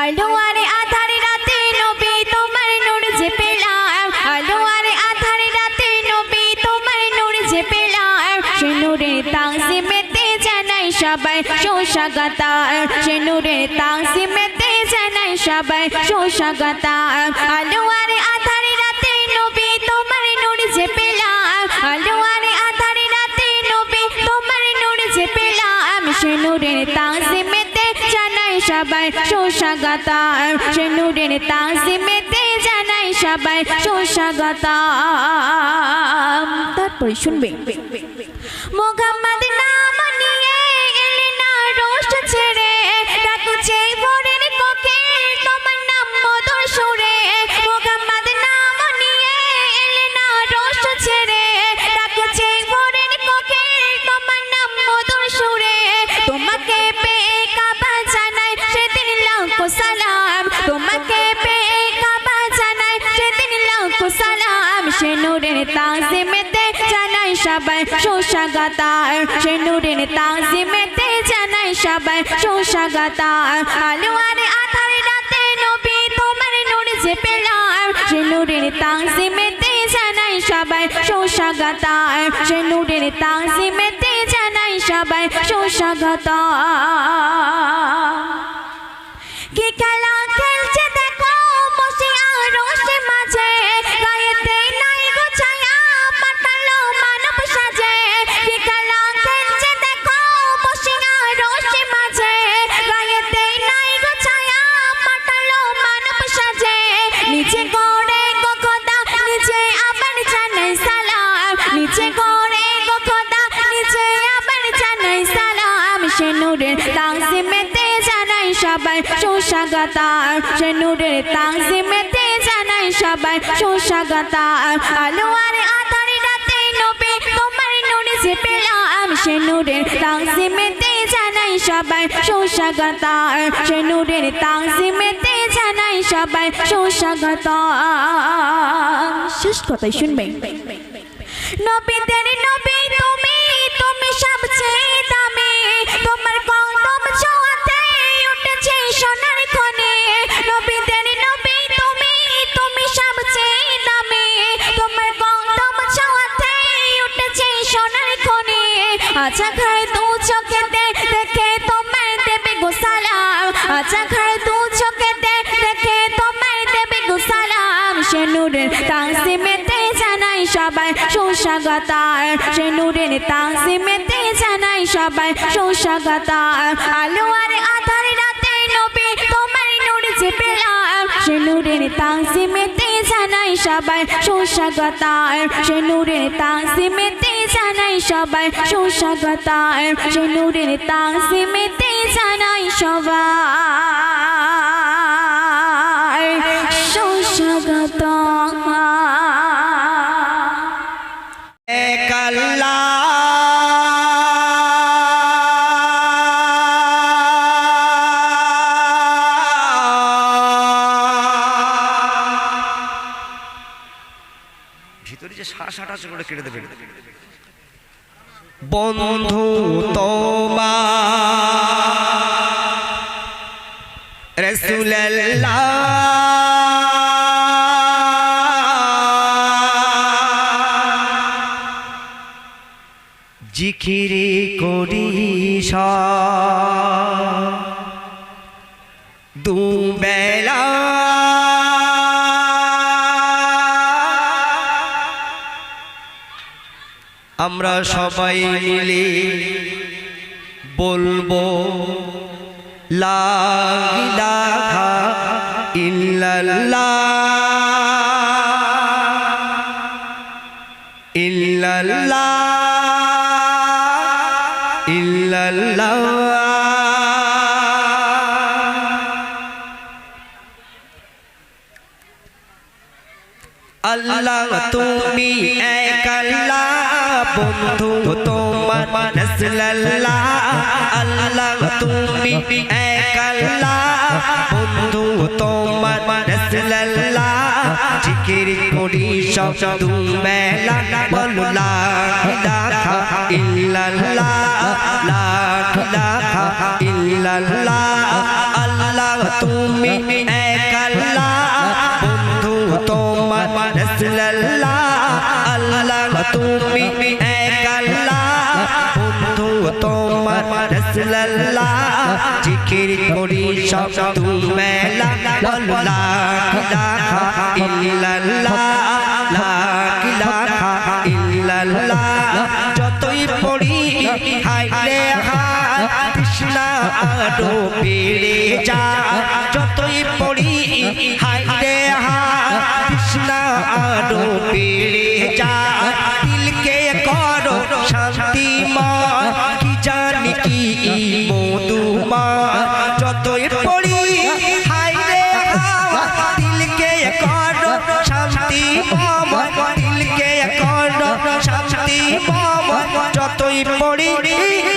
আলো আরে আধার রাতে নবী তোমার নূর যে পেলাম, আলো আরে আধার রাতে নবী তোমার নূর যে পেলাম, সে নূরের তাজিমেতে জানাই সবাই সুস্বাগতম, সে নূরের তাজিমেতে জানাই সবাই সুস্বাগতম। আলো আরে আধার রাতে নবী তোমার নূর যে পেলাম, আলো আরে আধার রাতে নবী তোমার নূর যে পেলাম, সে নূরের তাজিমেতে জানাই সবাই সুস্বাগতম, সে নূরের তাজিমেতে জানাই সবাই সুস্বাগতম। তারপরে শুনবে মুহাম্মদ নাম নিয়ে এলে না রোষ্ট ছেড়ে, ডাকুছে ভোরের কোকিল তোমার নাম মধুর সুরে। মুহাম্মদ নাম নিয়ে এলে না রোষ্ট ছেড়ে, ডাকুছে ভোরের কোকিল তোমার নাম মধুর সুরে। তোমাকে পেয়ে কাবা জানাই সেদিন লাখো সালাম, তোমাকে পেয়ে কাবা জানাই সেদিন লাখো সালাম, সে নূরের তাজিমেতে জানাই সবাই সুস্বাগতম, সে নূরের তাজিমেতে জানাই সবাই সুস্বাগতম। আলো আরে আধার রাতে নবী তোমার নূর যে পেলাম, সে নূরের তাজিমেতে জানাই সবাই সুস্বাগতম, সে নূরের তাজিমেতে জানাই সবাই সুস্বাগতম। কি খেলা খেলছে দেখো বসে আরশে মাঝে, গায়েতে নাই গো ছায়া পাঠালো মানব সাজে। কি খেলা খেলছে দেখো বসে আরশে মাঝে, গায়েতে নাই গো ছায়া পাঠালো মানব সাজে। নিচে গড়ে গো খোদা নিচে আবার জানাই সালাম, নিচে গড়ে গো খোদা নিচে আবার জানাই সালাম, সে নূরের তাজিমেতে জানাই সবাই সুস্বাগতম, সে নূরের তাজিমেতে জানাই সবাই সুস্বাগতম। আলো আরে আধার রাতে নবী তোমার নূর যে পেলাম, সে নূরের তাজিমেতে জানাই সবাই সুস্বাগতম, সে নূরের তাজিমেতে জানাই সবাই সুস্বাগতম। শেষ কথাই শুনবে নবীদের নবী তুমি, তুমি সবচেয়ে দামি, তোমার কদম ছোঁয়াতে উঠেছে সোনার খনি। নবীদের নবী তুমি, তুমি সবচেয়ে দামি, তোমার কদম ছোঁয়াতে উঠেছে সোনার খনি। আচ্ছা খায় দু চোখেতে দেখে তোমার দেবে গো সালাম, আচ্ছা খায় দু চোখেতে দেখে তোমার দেবে গো সালাম, সে নূরের তাজিমেতে জানাই সবাই সুস্বাগতম, সে নূরের তাজিমেতে জানাই সবাই সুস্বাগতম। আলো আরে আধার রাতে নবী তোমার নূর যে পেলাম, সে নূরের তাজিমেতে জানাই সবাই সুস্বাগতম, সে নূরের তাজিমেতে জানাই সবাই সুস্বাগতম, সে নূরের তাজিমেতে জানাই সবাই সুস্বাগতম। ভিতরে যে শ্বাস আছে করে কেটে দেবে। বন্ধু তোমার রাসূলুল্লাহ জিকির করি দুবেলা, আমরা সবাই মিলে বলবো লা ইলাহা ইল্লাল্লাহ ইল্লাল্লাহ ইল্লাল্লাহ। আল্লাহ তুমি এক আল্লাহ, বন্ধু তোমার রাসূলুল্লাহ। আল্লাহ তুমি এক আল্লাহ, বন্ধু তোমার রাসূলুল্লাহ। জিকির করি সব দুবেলা, বলো লা ইলাহা ইল্লাল্লাহ, লা ইলাহা ইল্লাল্লাহ। আল্লাহ আল্লাহ তুমি এক আল্লাহ বন্ধু তোমার রাসূলুল্লাহ আল্লাহ তুমি এক আল্লাহ বন্ধু তোমার রাসূলুল্লাহ জিকির করি সব তুমি লা ইলাহা ইল্লাল্লাহ লা ইলাহা ইল্লাল্লাহ যতই পড়ি হাইরে হায় কৃষ্ণা আরো বেড়ে যায় যতই পড়ি হাইরে হায় কৃষ্ণা আরো বেড়ে যায় দিলকে করো শান্তিময় কি জানি কি মধুময় যতই পড়ি হাইরে হায় দিলকে করো শান্তিময় দিলকে করো শান্তিময় যতই পড়ি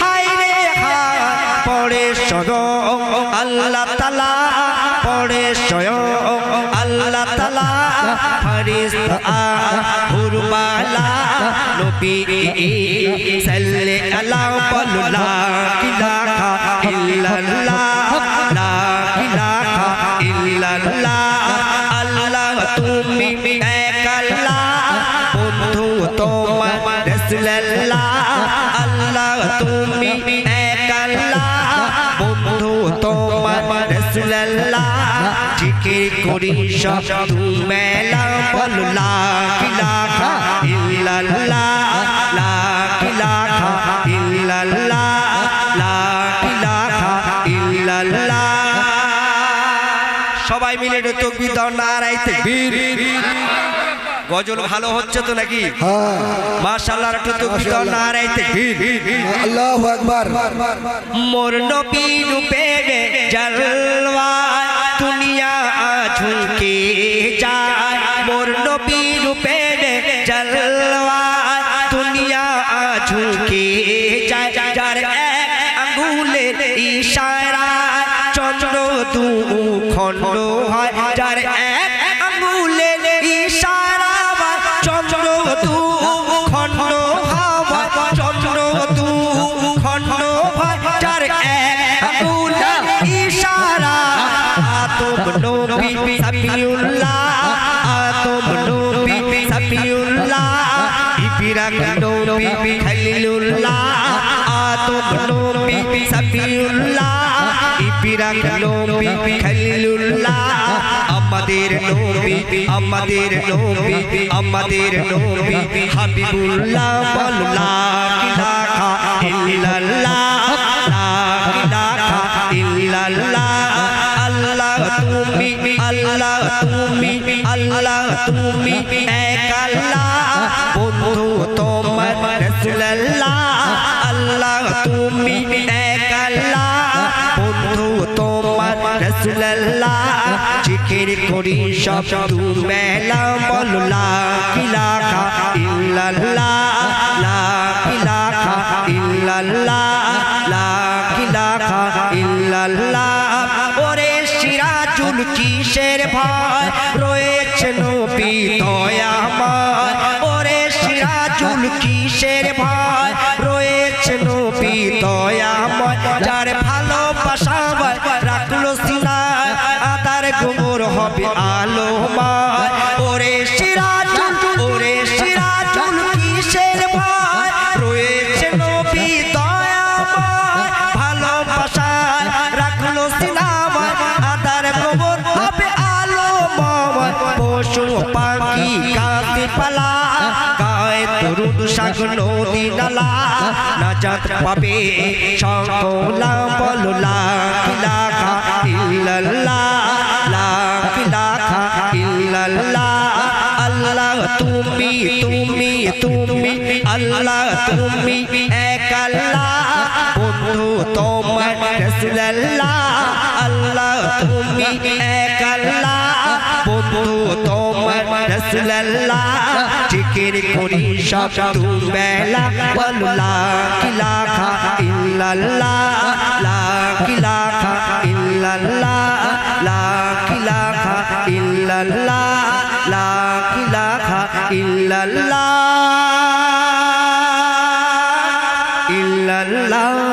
হাইরে হায় পড়ে স্বয়ং আল্লাহ তাআলা পড়ে স্বয়ং আল্লাহ তাআলা ফেরেশতা হুরবালা নবী সাল্লাল্লাহু লা ইলাহা ইল্লাল্লাহ লা ইলাহা ইল্লাল্লাহ আল্লাহ তুমি এক আল্লাহ বন্ধু তোমার রাসূলুল্লাহ আল্লাহ তুমি এক আল্লাহ বন্ধু তোমার রাসূলুল্লাহ জিকির করি সব তুমি লা ইলাহা ইল্লাল্লাহ লা ইলাহা ইল্লাল্লাহ লা ইলাহা ইল্লাল্লাহ সবাই মিলে একটু তাকবীর দাও নারায়ে তাকবীর গজল ভালো হচ্ছে তো নাকি হ্যাঁ মাশাআল্লাহ একটু তাকবীর দাও নারায়ে তাকবীর আল্লাহু আকবার মোর নবী রূপে জলওয়া দুনিয়া ঝুঁকে যায় মোর নবী রূপে জলওয়া দুনিয়া ঝুঁকে যায় যার এক আঙ্গুলের ইশারায় চন্দ্র দু খণ্ড হয় যার এক আঙ্গুলের ইশারায় চন্দ্র দু খণ্ড হয় চন্দ্র দু খণ্ড হয় যার এক আঙ্গুলের ইশারা আতম নবী সাফিউল্লাহ আতম নবী সাফিউল্লাহ ইব্রাহিম নবী খলিলুল্লাহ আতম নবী সাফিউল্লাহ ইব্রাহিম নবী খলিলুল্লাহ আমাদের নবী আমাদের নবী আমাদের নবী হাবিবুল্লাহ লা ইলাহা ইল্লাল্লাহ লা ইলাহা ইল্লাল্লাহ আল্লাহ তুমি আল্লাহ তুমি আল্লাহ তুমি এক আল্লাহ বন্ধু তোমার রাসূলুল্লাহ আল্লাহ তুমি এক আল্লাহ বন্ধু তোমার রাসূলুল্লাহ জিকির করি সব তুমি লা ইলাহা ইল্লাল্লাহ লা ইলাহা ইল্লাল্লাহ লা ইলাহা ইল্লাল্লাহ ওরে সিরাজুল কিসের ভয় রয়েছে নবী দয়াময় ওরে সিরাজুল কিসের ভয় রয়েছে নবী দয়াময় যার ভালোবাসা রাখলো সিনায় আদার গোবর হবে আলোময় ওরে সিরাজুল কিসের ভয় রয়েছে নবী দয়াময় ভালোবাসা রাখলো সিনায় আদার গোবর হবে আলোময় পশু পাখি গাছে পালা গায়ে তরুণ শাক নদী নালা নাজাত পাবে সকলা বলো লা ইলাহা ইল্লাল্লাহ লা ইলাহা ইল্লাল্লাহ আল্লাহ তুমি তুমি তুমি আল্লাহ তুমি এক আল্লাহ বন্ধু তোমার রাসূলুল্লাহ আল্লাহ তুমি এক আল্লাহ বন্ধু তোমার রাসূলুল্লাহ জিকির করি সব তুমি লা ইলাহা ইল্লাল্লাহ লা ইলাহা ইল্লাল্লাহ লা ইলাহা ইল্লাল্লাহ লা ইলাহা ইল্লাল্লাহ ইল্লাল্লাহ